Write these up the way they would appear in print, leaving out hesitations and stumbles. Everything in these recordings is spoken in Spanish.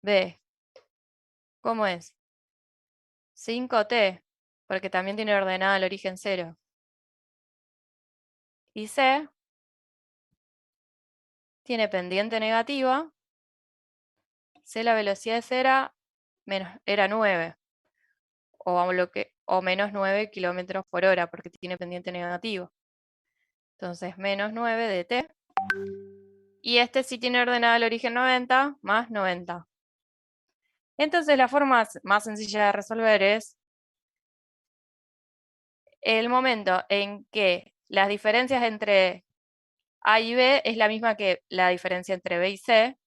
B, ¿cómo es? 5t, porque también tiene ordenada el origen 0. Y C tiene pendiente negativa. C la velocidad de C era 9. O menos 9 kilómetros por hora, porque tiene pendiente negativo. Entonces, menos 9 de t. Y este sí tiene ordenada el origen 90, más 90. Entonces, la forma más sencilla de resolver es el momento en que las diferencias entre A y B es la misma que la diferencia entre B y C.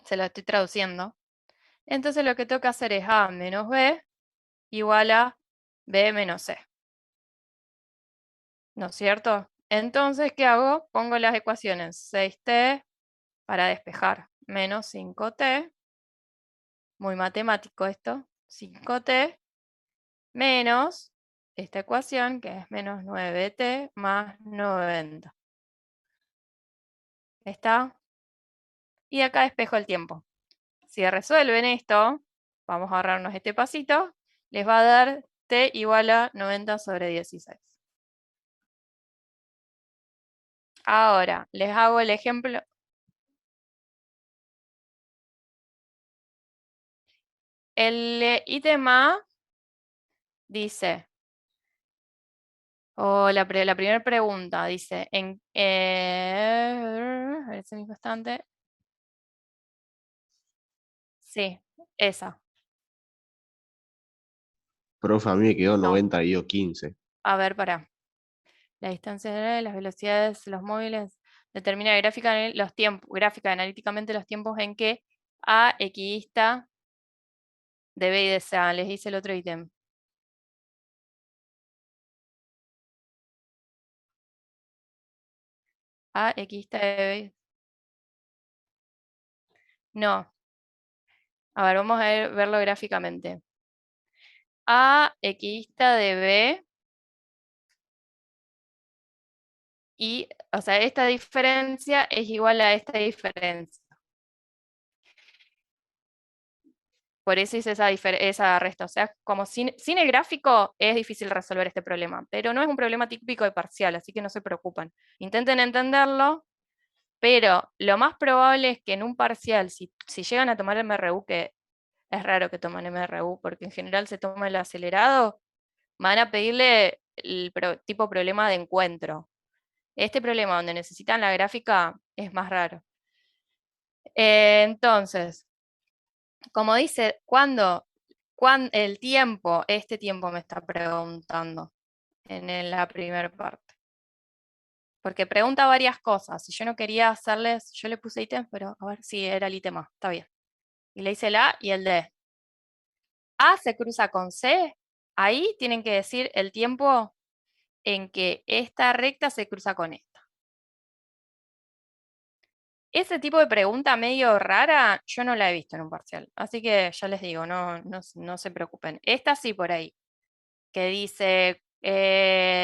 Se lo estoy traduciendo. Entonces, lo que tengo que hacer es A menos B igual a B menos C. ¿No es cierto? Entonces, ¿qué hago? Pongo las ecuaciones 6t para despejar, menos 5t, muy matemático esto, 5t, menos esta ecuación que es menos 9t más 90. ¿Está? Y acá despejo el tiempo. Si resuelven esto, vamos a ahorrarnos este pasito, les va a dar t igual a 90 sobre 16. Ahora, les hago el ejemplo. El ítem A dice, la primera pregunta dice, ese mismo instante, sí, esa. Profe, a mí me quedó No, 90 y yo 15. a ver, para. La distancia de las velocidades, los móviles, determina gráfica analíticamente los tiempos en que A equidista de B y de C. Les dice el otro ítem. A equidista de B. No. A ver, vamos a verlo gráficamente. A equidista de B y, o sea, esta diferencia es igual a esta diferencia. Por eso hice esa resta. O sea, como sin el gráfico es difícil resolver este problema, pero no es un problema típico de parcial, así que no se preocupen. Intenten entenderlo, pero lo más probable es que en un parcial, si llegan a tomar MRU, que es raro que tomen MRU, porque en general se toma el acelerado, van a pedirle el tipo problema de encuentro. Este problema donde necesitan la gráfica es más raro. Entonces, como dice, cuando el tiempo, este tiempo me está preguntando en la primera parte. Porque pregunta varias cosas. Si yo no quería hacerles, yo le puse ítems, pero a ver si era el ítem A, está bien. Y le hice el A y el D. A se cruza con C, ahí tienen que decir el tiempo en que esta recta se cruza con esta. Ese tipo de pregunta medio rara, yo no la he visto en un parcial. Así que ya les digo, no se preocupen. Esta sí por ahí, que dice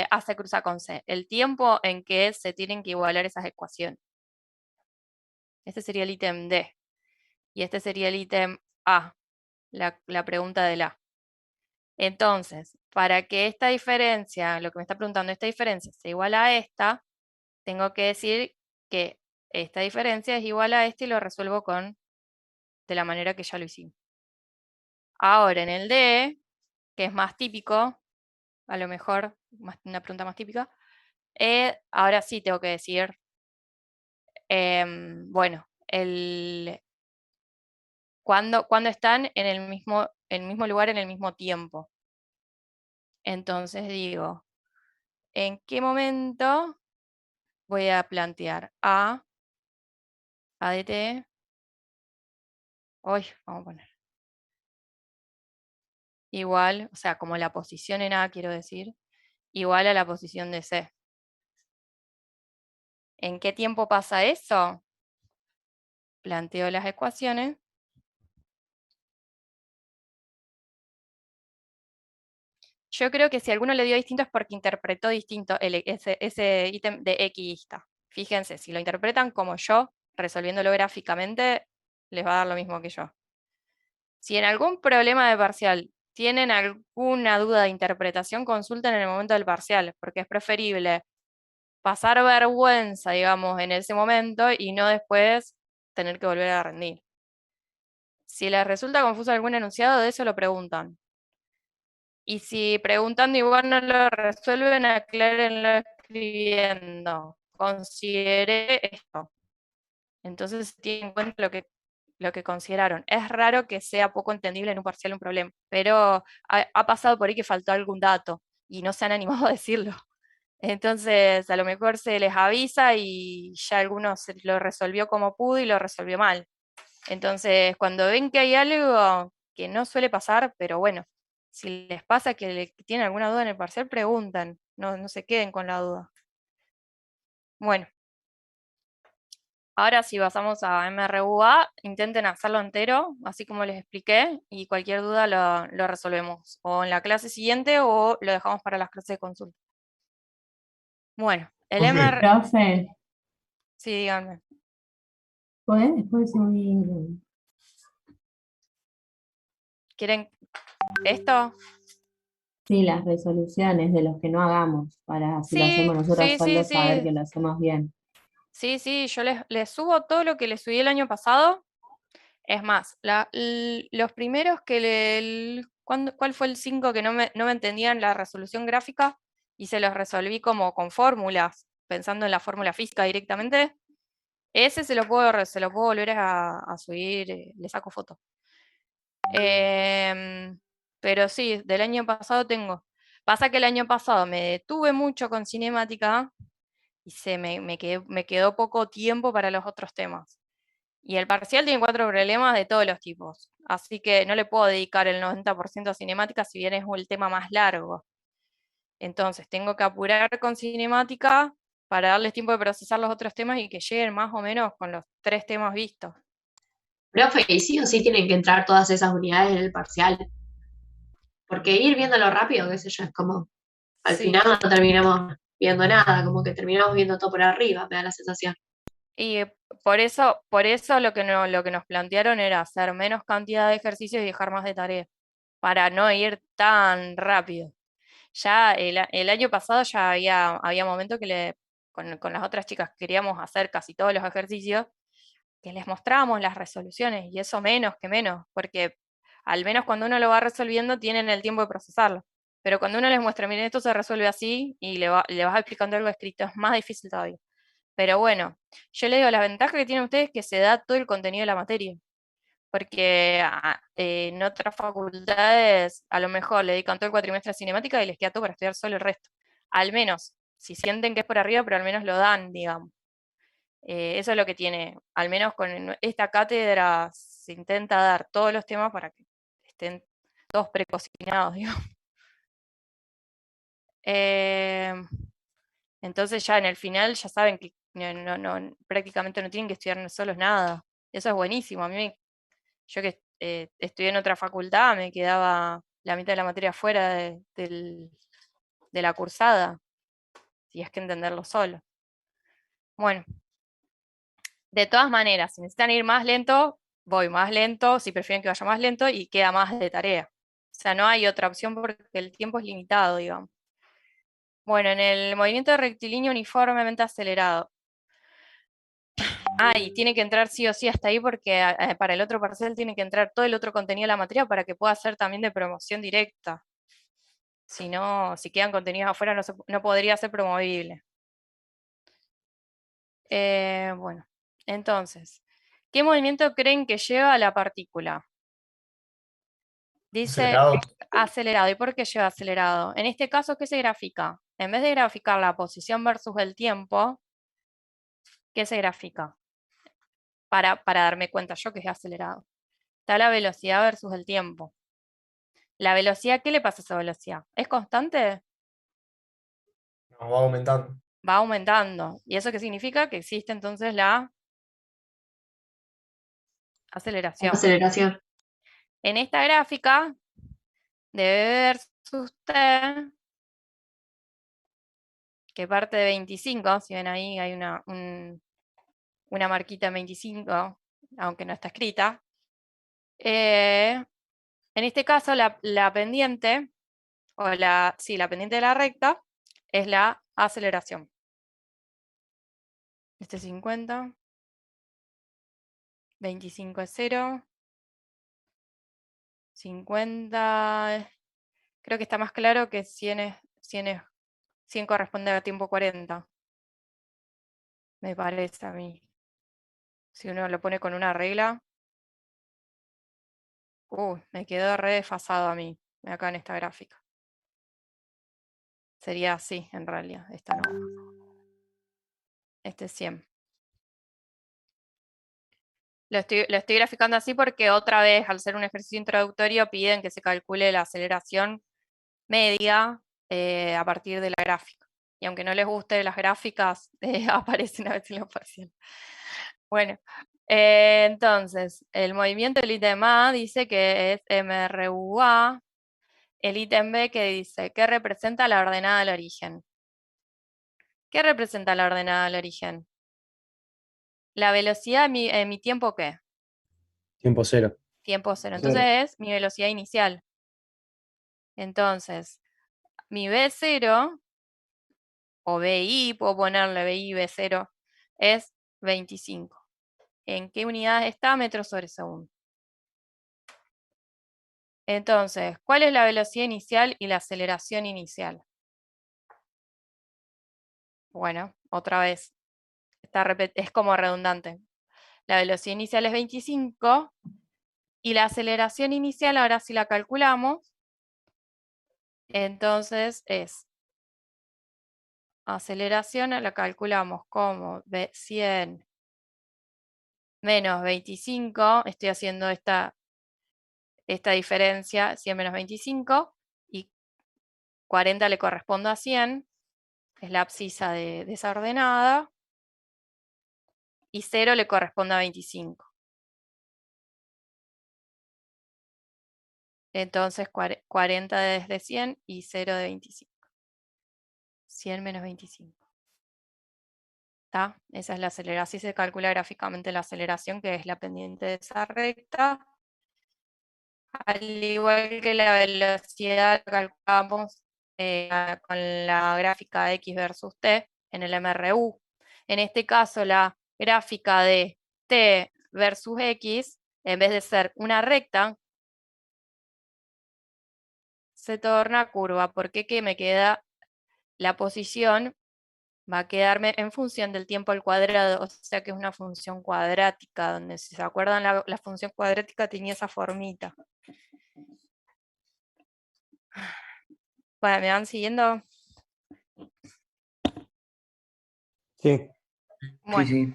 A se cruza con C. El tiempo en que se tienen que igualar esas ecuaciones. Este sería el ítem D. Y este sería el ítem A, la pregunta del A. Entonces, para que esta diferencia, lo que me está preguntando, esta diferencia sea igual a esta, tengo que decir que esta diferencia es igual a esta y lo resuelvo de la manera que ya lo hicimos. Ahora, en el D, que es más típico, a lo mejor una pregunta más típica, ahora sí tengo que decir, bueno, cuando están en el mismo lugar en el mismo tiempo. Entonces digo, ¿en qué momento voy a plantear A de T? Hoy vamos a poner igual, o sea, como la posición en A, quiero decir, igual a la posición de C. ¿En qué tiempo pasa eso? Planteo las ecuaciones. Yo creo que si alguno le dio distinto es porque interpretó distinto ese ítem de equidista. Fíjense, si lo interpretan como yo, resolviéndolo gráficamente, les va a dar lo mismo que yo. Si en algún problema de parcial tienen alguna duda de interpretación, consulten en el momento del parcial, porque es preferible pasar vergüenza, digamos, en ese momento y no después tener que volver a rendir. Si les resulta confuso algún enunciado, de eso lo preguntan. Y si preguntando igual no lo resuelven, aclárenlo escribiendo. Consideré esto. Entonces tienen en cuenta lo que consideraron. Es raro que sea poco entendible en un parcial un problema, pero ha pasado por ahí que faltó algún dato y no se han animado a decirlo. Entonces, a lo mejor se les avisa y ya alguno se lo resolvió como pudo y lo resolvió mal. Entonces, cuando ven que hay algo que no suele pasar, pero bueno, si les pasa que tienen alguna duda en el parcial, preguntan, no se queden con la duda. Bueno, ahora si pasamos a MRUA, intenten hacerlo entero, así como les expliqué, y cualquier duda lo resolvemos, o en la clase siguiente o lo dejamos para las clases de consulta. Bueno, el Profe, MR, Profe, sí, díganme. ¿podés después subir, ¿Quieren esto? sí, las resoluciones de los que no hagamos, para si lo hacemos Sí, nosotros sí, sí, solos, saber sí. que lo hacemos bien? Sí, yo les subo todo lo que les subí el año pasado. Es más, los primeros que ¿cuál fue el 5 que no me entendían la resolución gráfica? Y se los resolví como con fórmulas, pensando en la fórmula física directamente. Ese se lo puedo volver a subir, le saco foto. Pero sí, del año pasado tengo. Pasa que el año pasado me detuve mucho con cinemática y me quedó poco tiempo para los otros temas. Y el parcial tiene 4 problemas de todos los tipos, así que no le puedo dedicar el 90% a cinemática si bien es el tema más largo. Entonces tengo que apurar con cinemática para darles tiempo de procesar los otros temas y que lleguen más o menos con los 3 temas vistos. Profe, y sí o sí tienen que entrar todas esas unidades en el parcial, porque ir viéndolo rápido, qué sé yo, es como, al Sí. final no terminamos viendo nada, como que terminamos viendo todo por arriba, me da la sensación. Y por eso lo que nos plantearon era hacer menos cantidad de ejercicios y dejar más de tareas, para no ir tan rápido. Ya el año pasado ya había momentos que con las otras chicas queríamos hacer casi todos los ejercicios, que les mostrábamos las resoluciones, y eso menos, porque al menos cuando uno lo va resolviendo tienen el tiempo de procesarlo. Pero cuando uno les muestra, miren, esto se resuelve así, y le vas explicando algo escrito, es más difícil todavía. Pero bueno, yo le digo, la ventaja que tienen ustedes es que se da todo el contenido de la materia, porque en otras facultades a lo mejor le dedican todo el cuatrimestre a cinemática y les queda todo para estudiar solo el resto. Al menos, si sienten que es por arriba, pero al menos lo dan, digamos. Eso es lo que tiene, al menos con esta cátedra se intenta dar todos los temas para que estén todos precocinados, digamos. Eh, entonces ya en el final ya saben que prácticamente no tienen que estudiar solos nada. Eso es buenísimo. Yo que estudié en otra facultad, me quedaba la mitad de la materia fuera de la cursada, si es que entenderlo solo. Bueno, de todas maneras, si necesitan ir más lento, voy más lento, si prefieren que vaya más lento y queda más de tarea. O sea, no hay otra opción porque el tiempo es limitado, digamos. Bueno, en el movimiento rectilíneo uniformemente acelerado. Y tiene que entrar sí o sí hasta ahí porque para el otro parcial tiene que entrar todo el otro contenido de la materia para que pueda ser también de promoción directa. Si no, si quedan contenidos afuera no podría ser promovible. Bueno, entonces, ¿qué movimiento creen que lleva a la partícula? Dice Acelerado. acelerado. ¿Y por qué lleva acelerado? En este caso, ¿qué se grafica? En vez de graficar la posición versus el tiempo, ¿qué se grafica? Para darme cuenta yo que es acelerado. Está la velocidad versus el tiempo. ¿La velocidad qué le pasa a esa velocidad? ¿Es constante? No, va aumentando. Va aumentando. ¿Y eso qué significa? Que existe entonces la aceleración. Aceleración. En esta gráfica de B versus T, que parte de 25, si ven ahí hay una marquita en 25, aunque no está escrita. En este caso, la pendiente, la pendiente de la recta es la aceleración. Este es 50, 25 es 0, 50, creo que está más claro que 100 corresponde a tiempo 40. Me parece a mí. Si uno lo pone con una regla. Me quedó re desfasado a mí, acá en esta gráfica. Sería así, en realidad, esta no. Este es 100. Lo estoy graficando así porque otra vez, al ser un ejercicio introductorio, piden que se calcule la aceleración media a partir de la gráfica. Y aunque no les guste las gráficas, aparecen a veces en los parciales. Bueno, entonces, el movimiento del ítem A dice que es MRUA. El ítem B que dice, ¿qué representa la ordenada del origen? ¿Qué representa la ordenada del origen? La velocidad en mi tiempo, ¿qué? Tiempo cero. Tiempo cero. Cero. Entonces es mi velocidad inicial. Entonces, mi B0, o BI, puedo ponerle BI, B0, es 25. ¿En qué unidad está? Metros sobre segundo. Entonces, ¿cuál es la velocidad inicial y la aceleración inicial? Bueno, otra vez, es como redundante. La velocidad inicial es 25 y la aceleración inicial, ahora si la calculamos, entonces es aceleración, la calculamos como 100 menos 25, estoy haciendo esta diferencia, 100 menos 25, y 40 le corresponde a 100, es la abscisa desordenada, y 0 le corresponde a 25. Entonces 40 desde 100 y 0 de 25. 100 menos 25. ¿Está? Esa es la aceleración. Así se calcula gráficamente la aceleración, que es la pendiente de esa recta. Al igual que la velocidad que calculamos con la gráfica de X versus T en el MRU. En este caso, la gráfica de T versus X, en vez de ser una recta, se torna curva, porque ¿qué me queda? La posición va a quedarme en función del tiempo al cuadrado, o sea que es una función cuadrática, donde si se acuerdan la función cuadrática tenía esa formita. Bueno, ¿me van siguiendo? Sí. Bueno, Sí.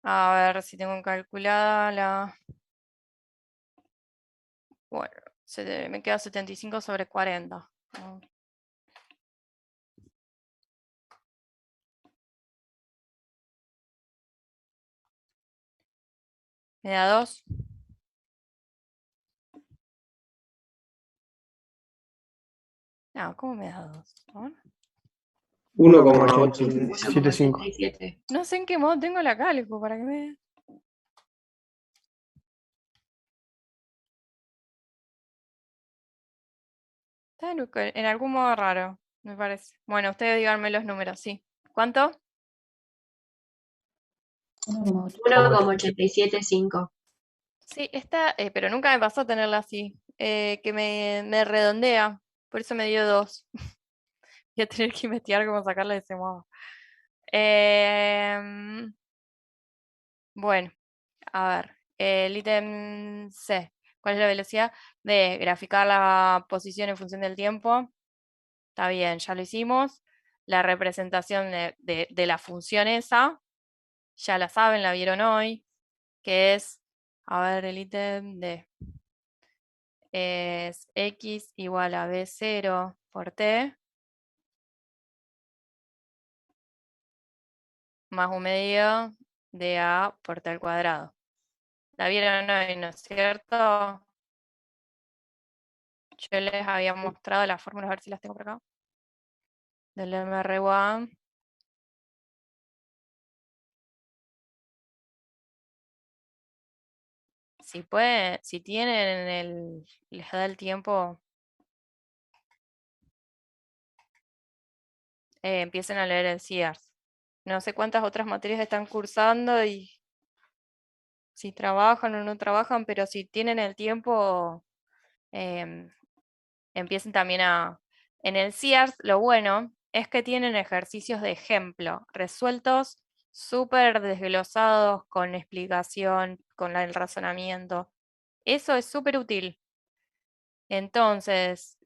a ver si tengo calculada la... Bueno, me queda 75 sobre 40. ¿No? Me da 2. No, ¿cómo me da 2? 1,875. 1,87. No sé en qué modo tengo la cálculo para que me... Está en algún modo raro, me parece. Bueno, ustedes díganme los números, sí. ¿Cuánto? 1,875. Sí, está, pero nunca me pasó tenerla así, que me redondea, por eso me dio 2. Voy a tener que investigar cómo sacarla de ese modo. Bueno, a ver, el ítem C. ¿Cuál es la velocidad? De graficar la posición en función del tiempo. Está bien, ya lo hicimos. La representación de la función esa, ya la saben, la vieron hoy, que es, a ver, el ítem D. Es X igual a B0 por T más un medio de A por T al cuadrado. ¿La vieron hoy, no es cierto? Yo les había mostrado las fórmulas, a ver si las tengo por acá. Del MR1. si pueden, si tienen les da el tiempo, empiecen a leer el CIARS. No sé cuántas otras materias están cursando y si trabajan o no trabajan, pero si tienen el tiempo, em, empiecen también En el CIARS, lo bueno es que tienen ejercicios de ejemplo, resueltos súper desglosados, con explicación, con el razonamiento. Eso es súper útil. Entonces,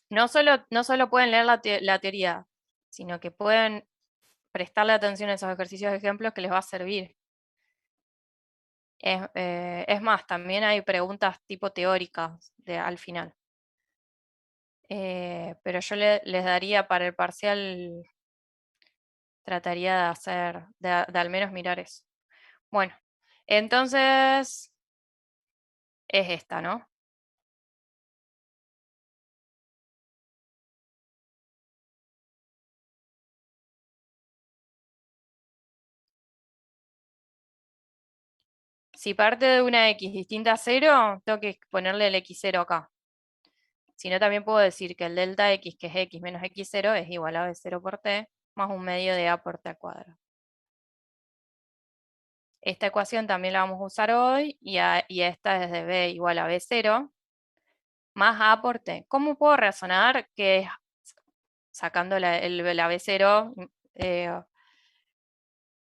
no solo pueden leer la teoría, sino que pueden prestarle atención a esos ejercicios de ejemplos que les va a servir. Es más, también hay preguntas tipo teóricas al final. Pero yo les daría para el parcial, trataría de hacer, de al menos mirar eso. Bueno, entonces es esta, ¿no? Si parte de una x distinta a 0, tengo que ponerle el x0 acá. Si no, también puedo decir que el delta x, que es x menos x0, es igual a b0 por t, más un medio de a por t al cuadrado. Esta ecuación también la vamos a usar hoy, y esta es de b igual a b0, más a por t. ¿Cómo puedo razonar que sacando la b0,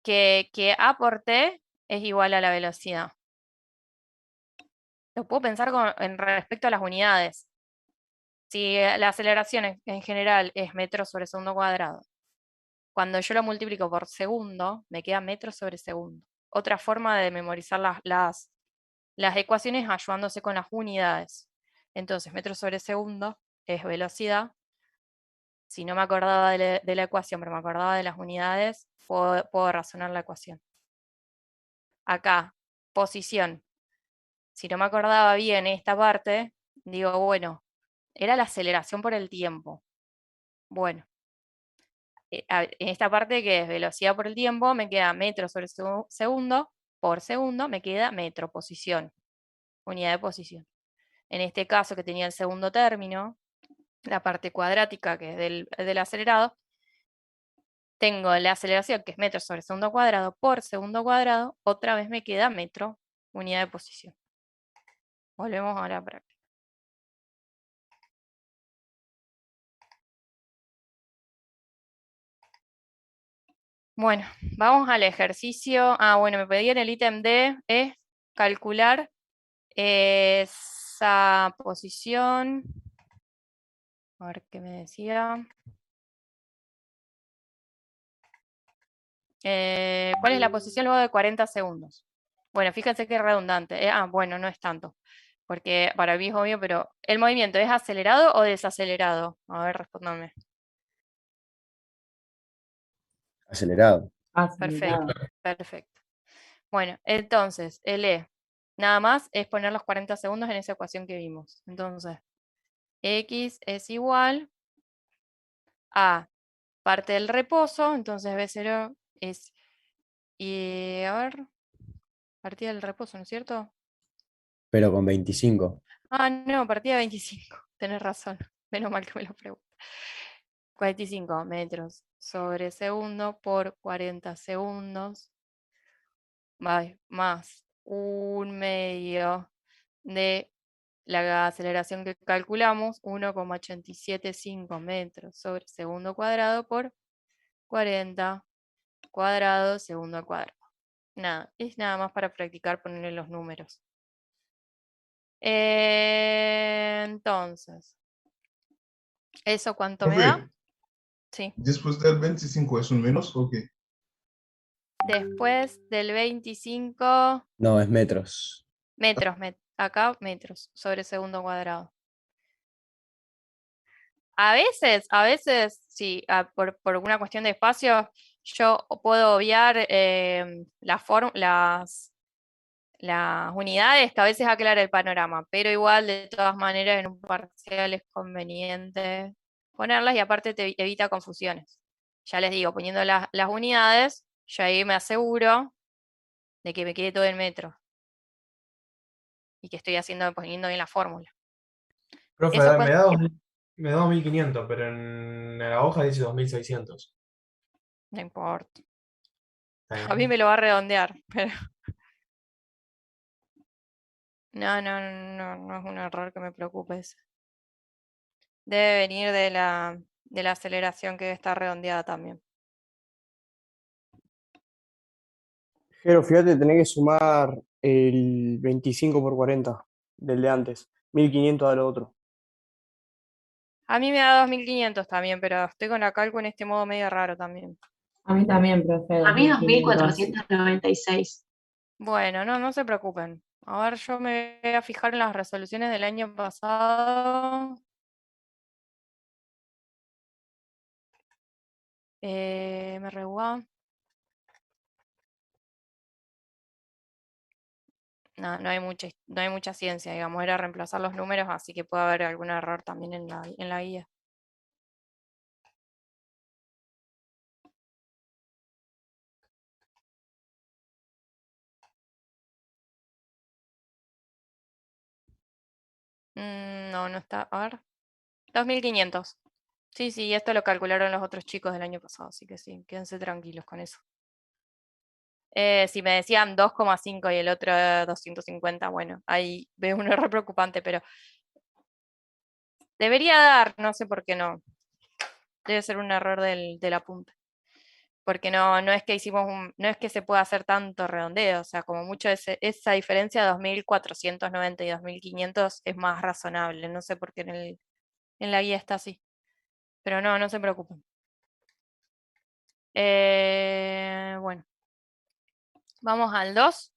que a por t es igual a la velocidad? Lo puedo pensar en respecto a las unidades. Si la aceleración en general es metros sobre segundo cuadrado, cuando yo lo multiplico por segundo, me queda metros sobre segundo. Otra forma de memorizar las ecuaciones ayudándose con las unidades. Entonces, metros sobre segundo es velocidad. Si no me acordaba de la ecuación, pero me acordaba de las unidades, puedo razonar la ecuación. Acá, posición. Si no me acordaba bien esta parte, digo, bueno, era la aceleración por el tiempo. Bueno, en esta parte que es velocidad por el tiempo, me queda metro sobre segundo por segundo, me queda metro, posición, unidad de posición. En este caso, que tenía el segundo término, la parte cuadrática, que es del acelerado, tengo la aceleración, que es metro sobre segundo cuadrado por segundo cuadrado, otra vez me queda metro, unidad de posición. Volvemos a la práctica. Bueno, vamos al ejercicio. Bueno, me pedían el ítem D, es calcular esa posición. A ver qué me decía. ¿Cuál es la posición luego de 40 segundos? Bueno, fíjense que es redundante. Bueno, no es tanto. Porque para mí es obvio, pero ¿el movimiento es acelerado o desacelerado? A ver, respóndanme. Acelerado. Acelerado. Perfecto, perfecto. Bueno, entonces, el E, nada más es poner los 40 segundos en esa ecuación que vimos. Entonces, X es igual a parte del reposo, entonces B0 es, a ver, partida del reposo, ¿no es cierto? Pero con 25. No, partida 25, tenés razón, menos mal que me lo pregunto. 45 metros sobre segundo por 40 segundos, más un medio de la aceleración que calculamos, 1,875 metros sobre segundo cuadrado por 40 cuadrado segundo al cuadrado. Nada, es nada más para practicar ponerle los números. Entonces, ¿eso cuánto me da? Profe, Sí. después del 25 es un menos o qué? Después del 25 No, es metros. metros, acá metros sobre segundo cuadrado. A veces, sí, por una cuestión de espacio, yo puedo obviar las unidades, que a veces aclara el panorama, pero igual, de todas maneras, en un parcial es conveniente ponerlas y aparte te evita confusiones. Ya les digo, poniendo las unidades, yo ahí me aseguro de que me quede todo en metros y que estoy poniendo bien la fórmula. Profe, Eso me da 2500, pero en la hoja dice 2600. no importa. Está A mí bien. me lo va a redondear, pero no es un error que me preocupe ese. Debe venir de la aceleración que está redondeada también. Jero, fíjate, tenés que sumar el 25 por 40 del de antes. 1500 al otro. A mí me da 2500 también, pero estoy con la calco en este modo medio raro también. A mí también, profe, A mí 2500. 2496. Bueno, no se preocupen. A ver, yo me voy a fijar en las resoluciones del año pasado. Me reguá. No hay mucha ciencia, digamos, era reemplazar los números, así que puede haber algún error también en la guía. No está. A ver. 2500. Sí, esto lo calcularon los otros chicos del año pasado, así que sí, quédense tranquilos con eso. Si me decían 2,5 y el otro 250, bueno, ahí veo un error preocupante, pero debería dar, no sé por qué no. Debe ser un error del apunte. Porque no es que no es que se pueda hacer tanto redondeo, o sea, como mucho esa diferencia de 2490 y 2500 es más razonable, no sé por qué en la guía está así. Pero no se preocupen. Bueno, vamos al 2.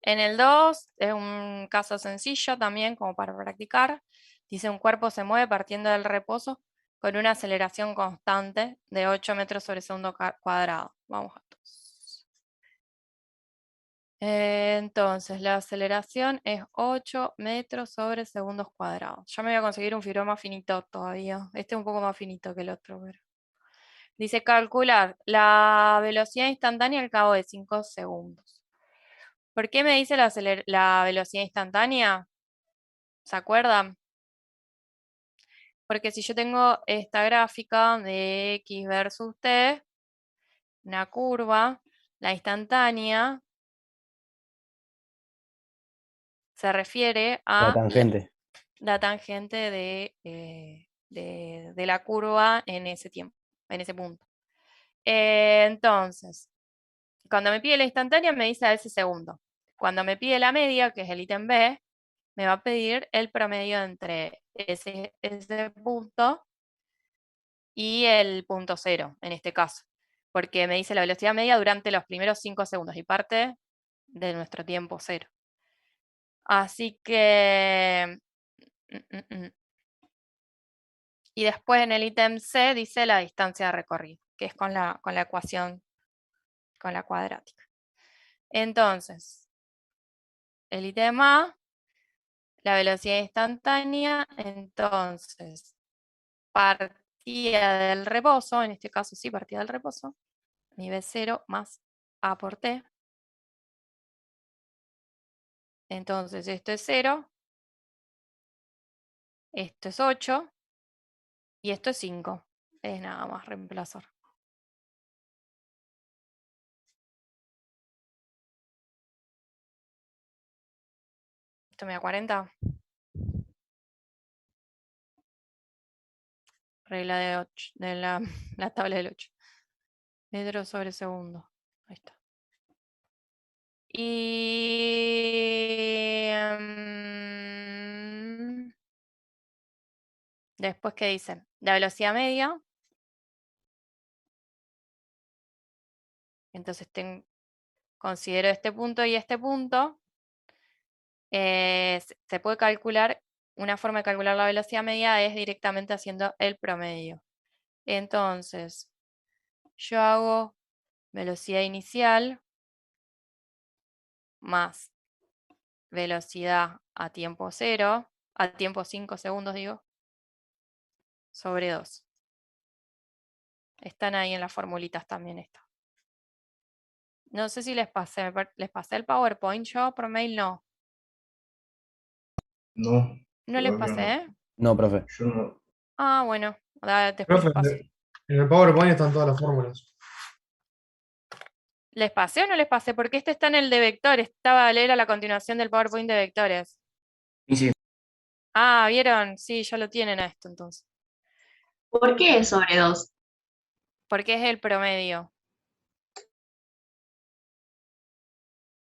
En el 2 es un caso sencillo también, como para practicar. Dice: un cuerpo se mueve partiendo del reposo con una aceleración constante de 8 metros sobre segundo cuadrado. Vamos a todos. Entonces, la aceleración es 8 metros sobre segundos cuadrados. Ya me voy a conseguir un fibrón más finito todavía. Este es un poco más finito que el otro, pero... Dice: calcular la velocidad instantánea al cabo de 5 segundos. ¿Por qué me dice la velocidad instantánea? ¿Se acuerdan? Porque si yo tengo esta gráfica de X versus T, una curva, la instantánea se refiere La a tangente. la tangente de la curva en ese tiempo, en ese punto. Entonces, cuando me pide la instantánea me dice a ese segundo. Cuando me pide la media, que es el ítem B, me va a pedir el promedio entre ese punto y el punto cero, en este caso. Porque me dice la velocidad media durante los primeros 5 segundos y parte de nuestro tiempo cero. Así que... Y después en el ítem C dice la distancia de recorrido, que es con la ecuación, con la cuadrática. Entonces, el ítem A, la velocidad instantánea, entonces, partida del reposo, en este caso sí, partida del reposo, nivel 0 más A por T. Entonces, esto es 0, esto es 8 y esto es 5. Es nada más reemplazar. Esto me da 40. Regla de 8, de la tabla del 8. Metros sobre segundo. Ahí está. Y después, ¿qué dice? La velocidad media. Entonces considero este punto y este punto. Se puede calcular, una forma de calcular la velocidad media es directamente haciendo el promedio. Entonces, yo hago velocidad inicial más velocidad a tiempo 0, a tiempo 5 segundos digo, sobre 2. Están ahí en las formulitas también esto. No sé si les pasé, les pasé el PowerPoint yo por mail, no. No, ¿No les todavía no. pasé? No, profe. Yo no. Ah, bueno, después Profe, les paso. en el PowerPoint están todas las fórmulas. ¿Les pasé o no les pasé? Porque este está en el de vectores. Estaba a leer a la continuación del PowerPoint de vectores. Y sí, Ah, ¿vieron? Sí, ya lo tienen a esto entonces. ¿Por qué es sobre 2? Porque es el promedio.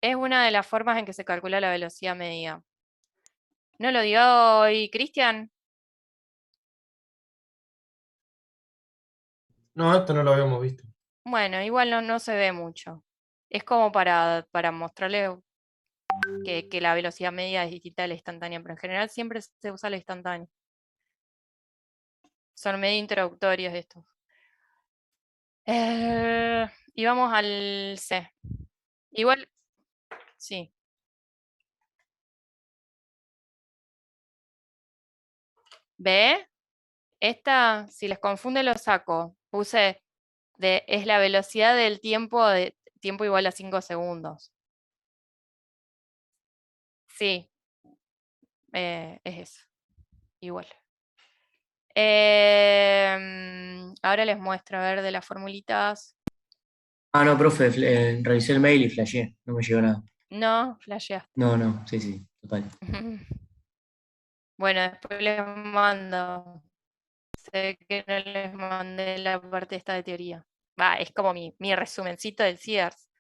Es una de las formas en que se calcula la velocidad media. ¿No lo dio hoy Cristian? No, esto no lo habíamos visto. Bueno, igual no se ve mucho. Es como para mostrarle que la velocidad media es distinta a la instantánea, pero en general siempre se usa la instantánea. Son medio introductorios estos. Y vamos al C. Igual, sí. ¿Ve? Esta, si les confunde, lo saco. Puse es la velocidad del tiempo de tiempo igual a 5 segundos. Sí, es eso. Igual. Ahora les muestro, a ver, de las formulitas. ah, no, profe, revisé el mail y flasheé, no me llegó nada. No, flasheaste. No, no, sí, sí, total. Bueno, después les mando. Sé que no les mandé la parte esta de teoría. Va, es como mi resumencito del CIERS,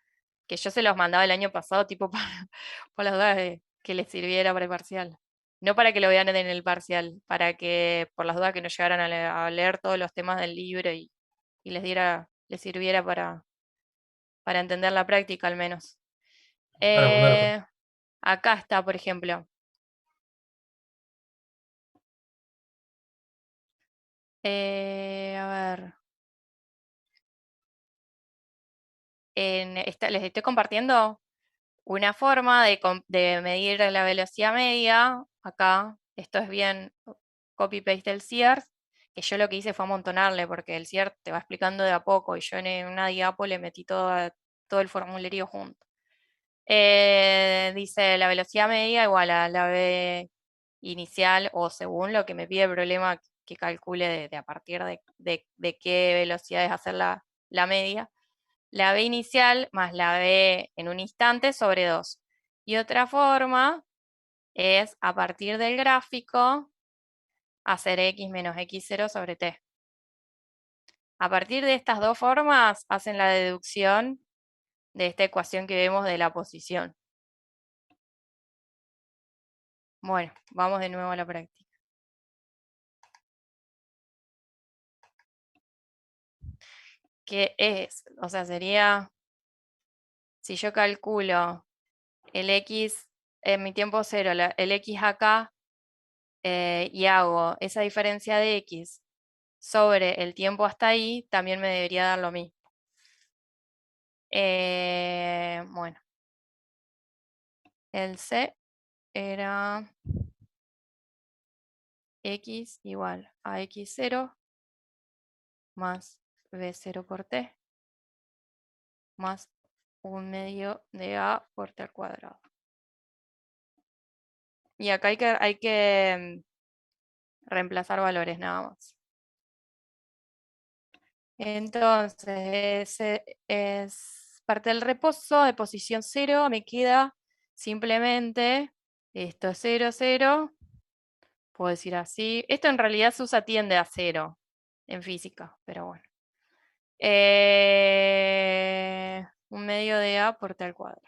que yo se los mandaba el año pasado, tipo por las dudas de que les sirviera para el parcial. No para que lo vean en el parcial, para que por las dudas que no llegaran a leer todos los temas del libro y les sirviera para entender la práctica al menos. Para mandar, Acá está, por ejemplo. A ver. Les estoy compartiendo una forma de medir la velocidad media. Acá, esto es bien copy-paste del CIERS, que yo lo que hice fue amontonarle, porque el CIERS te va explicando de a poco, y yo en una diapo le metí todo el formulario junto. Dice la velocidad media igual a la V inicial, o según lo que me pide el problema, que calcule de a partir de qué velocidad es hacer la media. La B inicial más la B en un instante sobre 2. Y otra forma es a partir del gráfico hacer x menos x0 sobre t. A partir de estas dos formas hacen la deducción de esta ecuación que vemos de la posición. Bueno, vamos de nuevo a la práctica. ¿Qué es? O sea, sería, si yo calculo el x en mi tiempo cero, el x acá, y hago esa diferencia de x sobre el tiempo hasta ahí, también me debería dar lo mismo. Bueno, el C era x igual a x0 más b0 por t más 1/2 de a por t al cuadrado. Y acá hay que reemplazar valores nada más. Entonces, es parte del reposo de posición 0, me queda simplemente esto es 0, 0. Puedo decir así. Esto en realidad se usa tiende a 0 en física, pero bueno. 1/2 de a por t al cuadrado.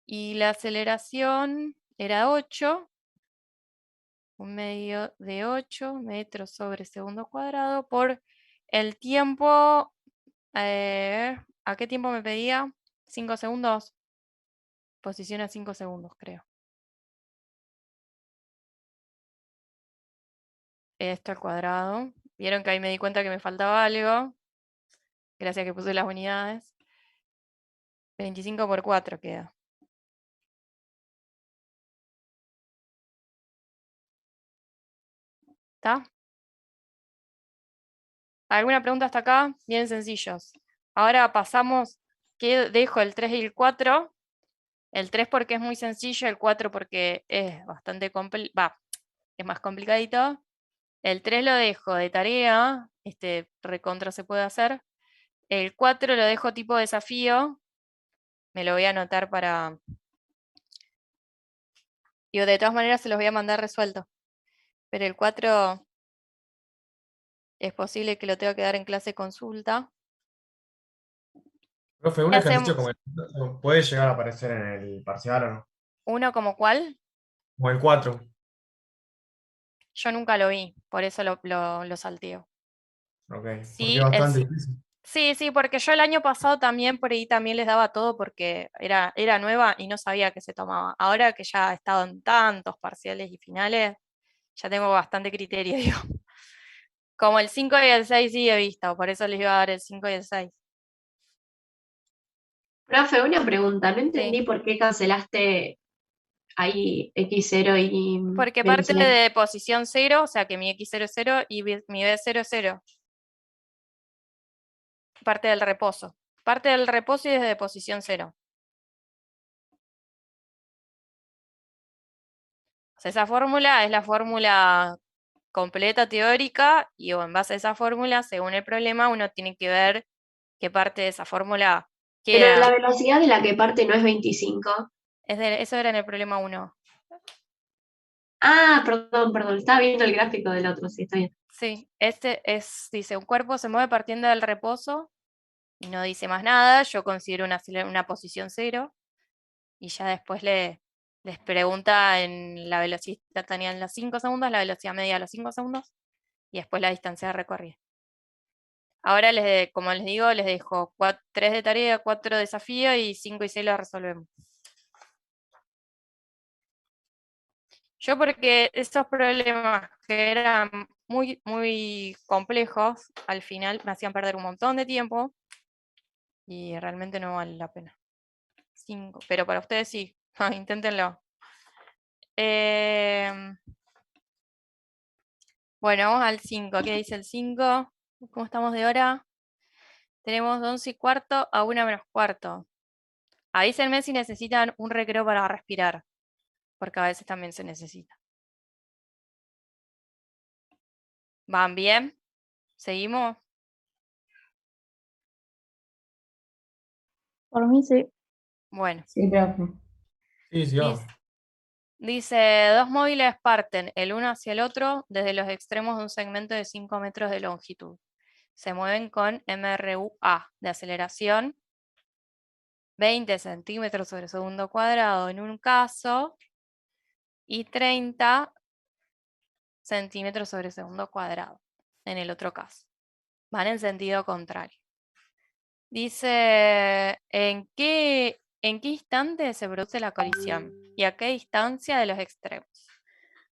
Y la aceleración era 8. 1/2 de 8 metros sobre segundo cuadrado por el tiempo. ¿A qué tiempo me pedía? 5 segundos. Posición a 5 segundos, creo. Esto al cuadrado. Vieron que ahí me di cuenta que me faltaba algo. Gracias a que puse las unidades. 25 por 4 queda. ¿Está? ¿Alguna pregunta hasta acá? Bien sencillos. Ahora pasamos, que dejo el 3 y el 4. El 3 porque es muy sencillo, el 4 porque es bastante es más complicadito. El 3 lo dejo de tarea, recontra se puede hacer. El 4 lo dejo tipo desafío, me lo voy a anotar para... Digo, de todas maneras se los voy a mandar resuelto. Pero el 4 es posible que lo tenga que dar en clase consulta. Profe, un ¿Qué ejercicio hacemos? como el puede llegar a aparecer en el parcial o no. ¿Uno como cuál? Como el 4. Yo nunca lo vi, por eso lo salteo. Ok. Porque Sí, es bastante difícil. sí, porque yo el año pasado también por ahí también les daba todo porque era nueva y no sabía que se tomaba. Ahora que ya he estado en tantos parciales y finales, ya tengo bastante criterio, digo. Como el 5 y el 6 sí he visto, por eso les iba a dar el 5 y el 6. Profe, una pregunta, no entendí Sí, por qué cancelaste ahí X0 y porque parte B0. de posición 0, o sea que mi X0 es 0 y mi B0 es 0. Parte del reposo. Parte del reposo y desde posición 0. O sea, esa fórmula es la fórmula completa teórica y en base a esa fórmula, según el problema, uno tiene que ver qué parte de esa fórmula Pero la queda. velocidad de la que parte no es 25. Eso era en el problema 1. Ah, perdón, estaba viendo el gráfico del otro, sí, está bien. Sí, dice, un cuerpo se mueve partiendo del reposo y no dice más nada, yo considero una posición 0 y ya después les pregunta en la velocidad instantánea en los 5 segundos, la velocidad media a los 5 segundos y después la distancia de recorrido. Ahora, como les digo, les dejo 3 de tarea, 4 de desafío y 5 y 6 lo resolvemos. Yo porque esos problemas que eran muy, muy complejos, al final me hacían perder un montón de tiempo y realmente no vale la pena. 5, pero para ustedes sí, inténtenlo. Bueno, vamos al 5. ¿Qué dice el 5? ¿Cómo estamos de hora? Tenemos 11 y cuarto a 1 menos cuarto. Avísenme si necesitan un recreo para respirar, porque a veces también se necesita. ¿Van bien? ¿Seguimos? Por mí sí. Bueno, Sí, profe. Sí, sí, vamos. dice, dos móviles parten el uno hacia el otro desde los extremos de un segmento de 5 metros de longitud. Se mueven con MRU-A de aceleración 20 centímetros sobre segundo cuadrado en un caso y 30 centímetros sobre segundo cuadrado en el otro caso. Van en sentido contrario. Dice, ¿en qué instante se produce la colisión? ¿Y a qué distancia de los extremos?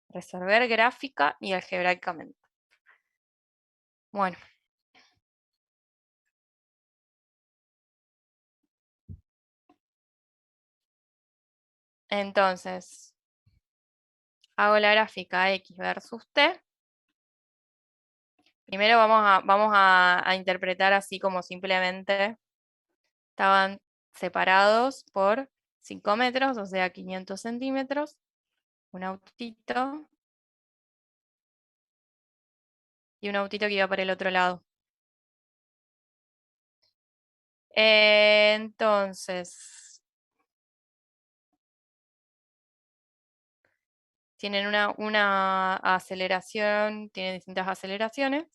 Resolver gráfica y algebraicamente. Bueno. Entonces, hago la gráfica X versus T. Primero vamos a interpretar así como simplemente estaban separados por 5 metros, o sea 500 centímetros. Un autito. Y un autito que iba para el otro lado. Entonces, tienen una aceleración, tienen distintas aceleraciones.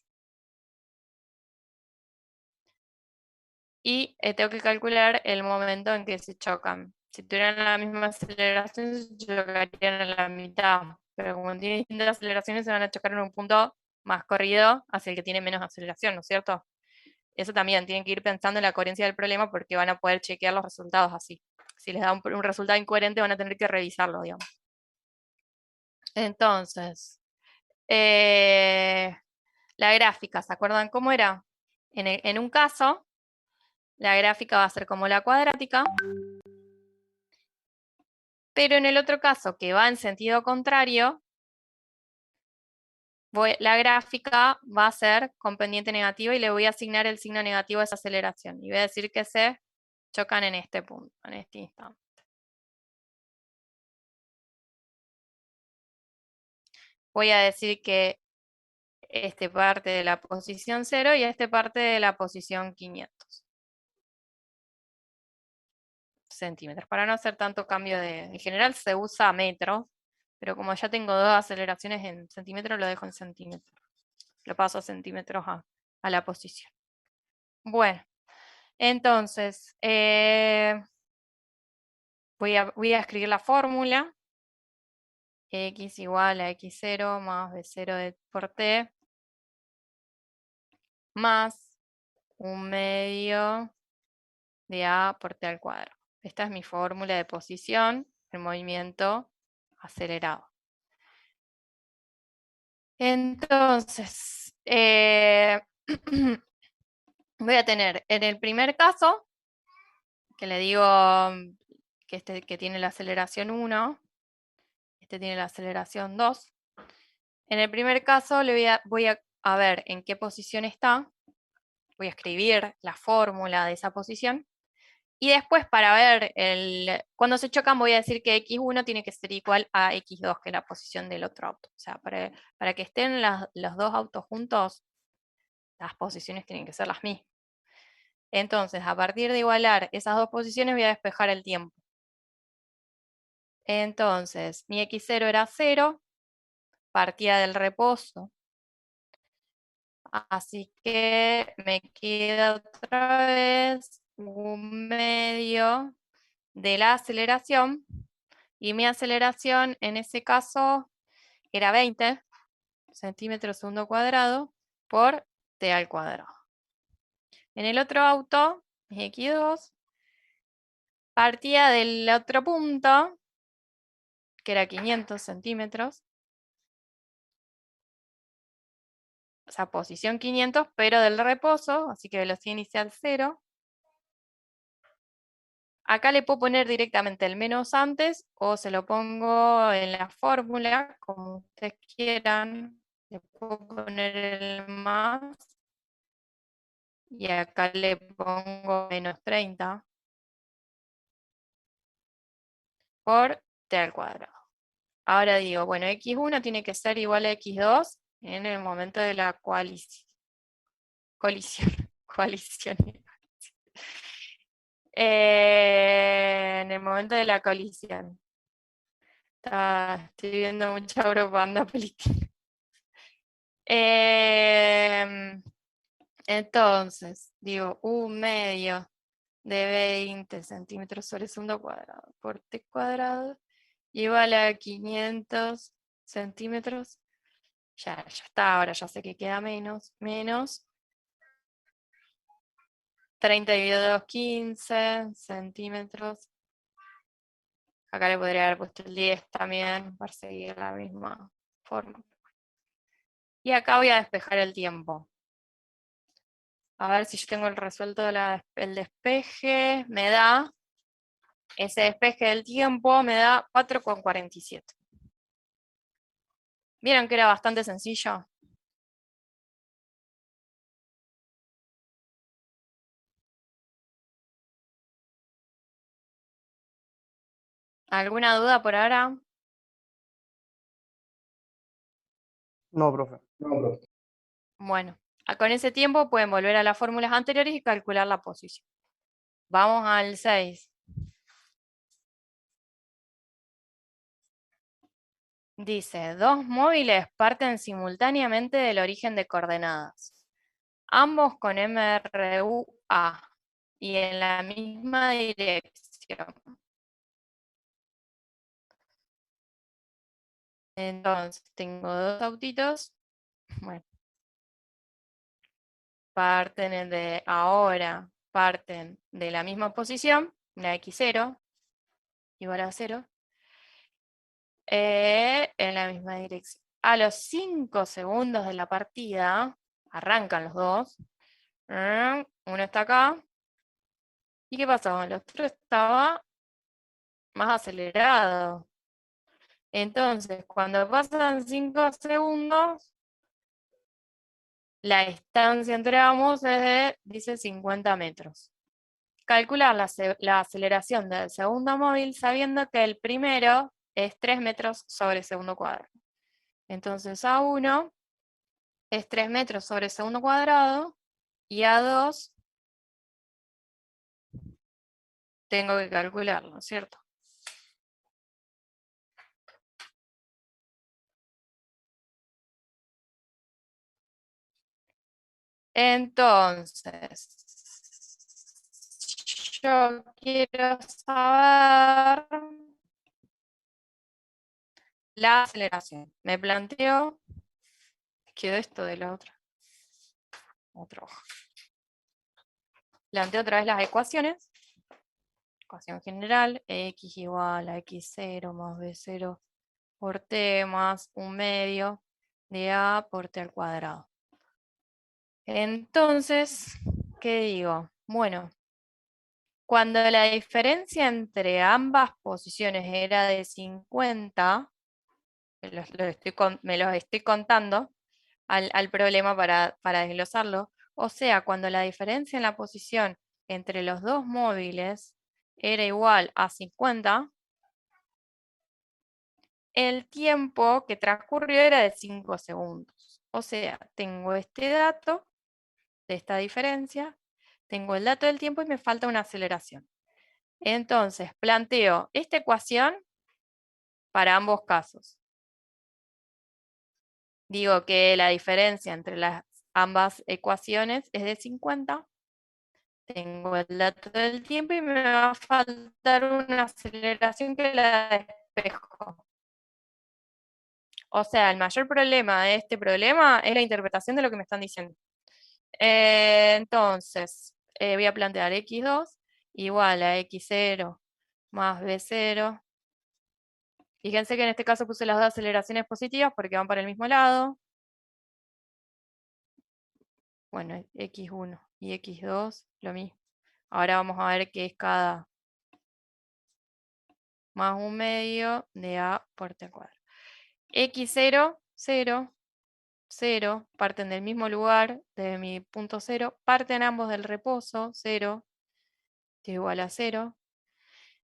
Y tengo que calcular el momento en que se chocan. Si tuvieran la misma aceleración, se chocarían a la mitad. Pero como tienen distintas aceleraciones, se van a chocar en un punto más corrido hacia el que tiene menos aceleración, ¿no es cierto? Eso también, tienen que ir pensando en la coherencia del problema porque van a poder chequear los resultados así. Si les da un resultado incoherente, van a tener que revisarlo, digamos. Entonces, la gráfica, ¿se acuerdan cómo era? En un caso, la gráfica va a ser como la cuadrática, pero en el otro caso, que va en sentido contrario, la gráfica va a ser con pendiente negativa y le voy a asignar el signo negativo a esa aceleración. Y voy a decir que se chocan en este punto, en este instante. Voy a decir que este parte de la posición 0 y este parte de la posición 500 centímetros, para no hacer tanto cambio en general se usa metros, pero como ya tengo dos aceleraciones en centímetros, lo dejo en centímetros. Lo paso a centímetros a la posición. Bueno, entonces, voy a escribir la fórmula. X igual a x0 más b0 por t, más 1/2 de a por t al cuadrado. Esta es mi fórmula de posición en movimiento acelerado. Entonces, voy a tener en el primer caso, que le digo que tiene la aceleración 1, este tiene la aceleración 2. En el primer caso voy a ver en qué posición está, voy a escribir la fórmula de esa posición, y después para ver cuando se chocan voy a decir que x1 tiene que ser igual a x2, que es la posición del otro auto. O sea, para que estén los dos autos juntos, las posiciones tienen que ser las mismas. Entonces, a partir de igualar esas dos posiciones voy a despejar el tiempo. Entonces, mi x0 era 0, partía del reposo. Así que me queda otra vez 1/2 de la aceleración. Y mi aceleración en ese caso era 20 centímetros segundo cuadrado por t al cuadrado. En el otro auto, x2, partía del otro punto, que era 500 centímetros. O sea, posición 500, pero del reposo, así que velocidad inicial 0. Acá le puedo poner directamente el menos antes, o se lo pongo en la fórmula, como ustedes quieran. Le puedo poner el más, y acá le pongo menos 30 por t al cuadrado. Ahora digo, bueno, x1 tiene que ser igual a x2 en el momento de la colisión. En el momento de la colisión. Estoy viendo mucha propaganda política. Entonces, digo, 1/2 de 20 centímetros sobre segundo cuadrado por t cuadrado igual a 500 centímetros. Ya está, ahora ya sé que queda menos 30 dividido 2, 15 centímetros. Acá le podría haber puesto el 10 también para seguir la misma forma. Y acá voy a despejar el tiempo. A ver si yo tengo el resuelto el despeje. Me da, ese despeje del tiempo me da 4,47. ¿Vieron que era bastante sencillo? ¿Alguna duda por ahora? No, profe. Bueno, con ese tiempo pueden volver a las fórmulas anteriores y calcular la posición. Vamos al 6. Dice, dos móviles parten simultáneamente del origen de coordenadas, ambos con MRU-A y en la misma dirección. Entonces, tengo dos autitos. Bueno, parten de la misma posición, la x0 igual a 0, en la misma dirección. A los 5 segundos de la partida, arrancan los dos. Uno está acá. ¿Y qué pasó? El otro estaba más acelerado. Entonces, cuando pasan 5 segundos, La distancia entre ambos es de, dice, 50 metros. Calcular la aceleración del segundo móvil sabiendo que el primero es 3 metros sobre segundo cuadrado. Entonces A1 es 3 metros sobre segundo cuadrado y A2 tengo que calcularlo, ¿cierto? Entonces, yo quiero saber la aceleración. Me planteo, quedó esto de la otra hoja. Planteo otra vez las ecuaciones. Ecuación general, x igual a x0 más b0 por t más 1/2 de a por t al cuadrado. Entonces, ¿qué digo? Bueno, cuando la diferencia entre ambas posiciones era de 50, me los estoy contando al problema para desglosarlo. O sea, cuando la diferencia en la posición entre los dos móviles era igual a 50, el tiempo que transcurrió era de 5 segundos. O sea, tengo este dato de esta diferencia, tengo el dato del tiempo y me falta una aceleración. Entonces, planteo esta ecuación para ambos casos. Digo que la diferencia entre ambas ecuaciones es de 50. Tengo el dato del tiempo y me va a faltar una aceleración que la despejo. O sea, el mayor problema de este problema es la interpretación de lo que me están diciendo. Entonces, voy a plantear x2 igual a x0 más b0. Fíjense que en este caso puse las dos aceleraciones positivas porque van para el mismo lado. Bueno, x1 y x2, lo mismo. Ahora vamos a ver qué es cada más 1/2 de a por t al cuadrado. x0, 0, 0, parten del mismo lugar, de mi punto 0, parten ambos del reposo, 0, que es igual a 0.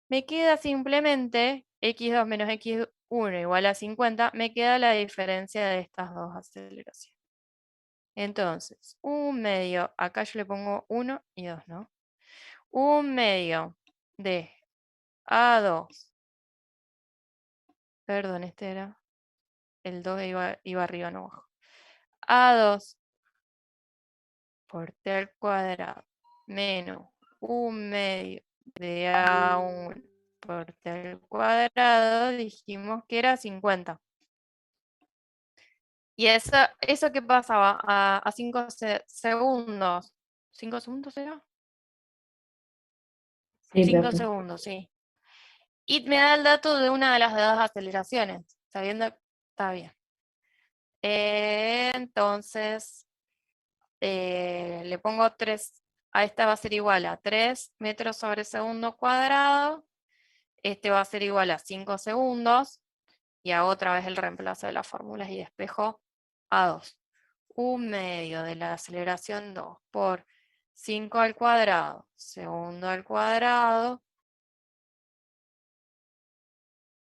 Me queda simplemente x2 menos x1 igual a 50, me queda la diferencia de estas dos aceleraciones. Entonces, 1/2, acá yo le pongo 1 y 2, ¿no? 1/2 de A2, perdón, este era, el 2 iba arriba, no abajo. A2 por t al cuadrado menos 1/2 de A1 por t al cuadrado, dijimos que era 50. ¿Y eso qué pasaba? A 5 segundos. ¿5 segundos era? Sí, 5 profe. segundos, sí. Y me da el dato de una de las dos aceleraciones, sabiendo, está bien. Entonces, le pongo 3, a esta va a ser igual a 3 metros sobre segundo cuadrado, este va a ser igual a 5 segundos, y hago otra vez el reemplazo de las fórmulas y despejo a 2. 1/2 de la aceleración 2 por 5 al cuadrado, segundo al cuadrado,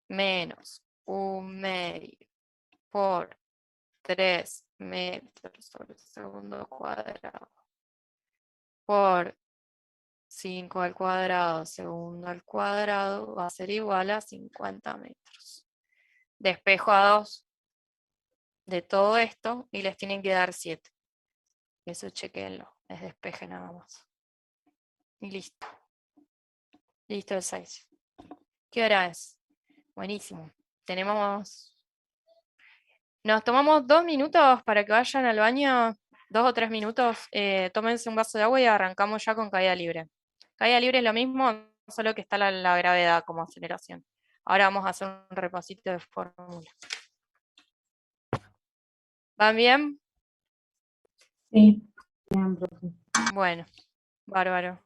menos 1/2 por 3 metros sobre segundo cuadrado por 5 al cuadrado, segundo al cuadrado, va a ser igual a 50 metros. Despejo a 2 de todo esto y les tienen que dar 7. Eso chequenlo, es despeje nada más. Y listo. Listo el 6. ¿Qué hora es? Buenísimo. Nos tomamos 2 minutos para que vayan al baño, 2 o 3 minutos, tómense un vaso de agua y arrancamos ya con caída libre. Caída libre es lo mismo, solo que está la gravedad como aceleración. Ahora vamos a hacer un repasito de fórmula. ¿Van bien? Sí, bien, profe. Bueno, bárbaro.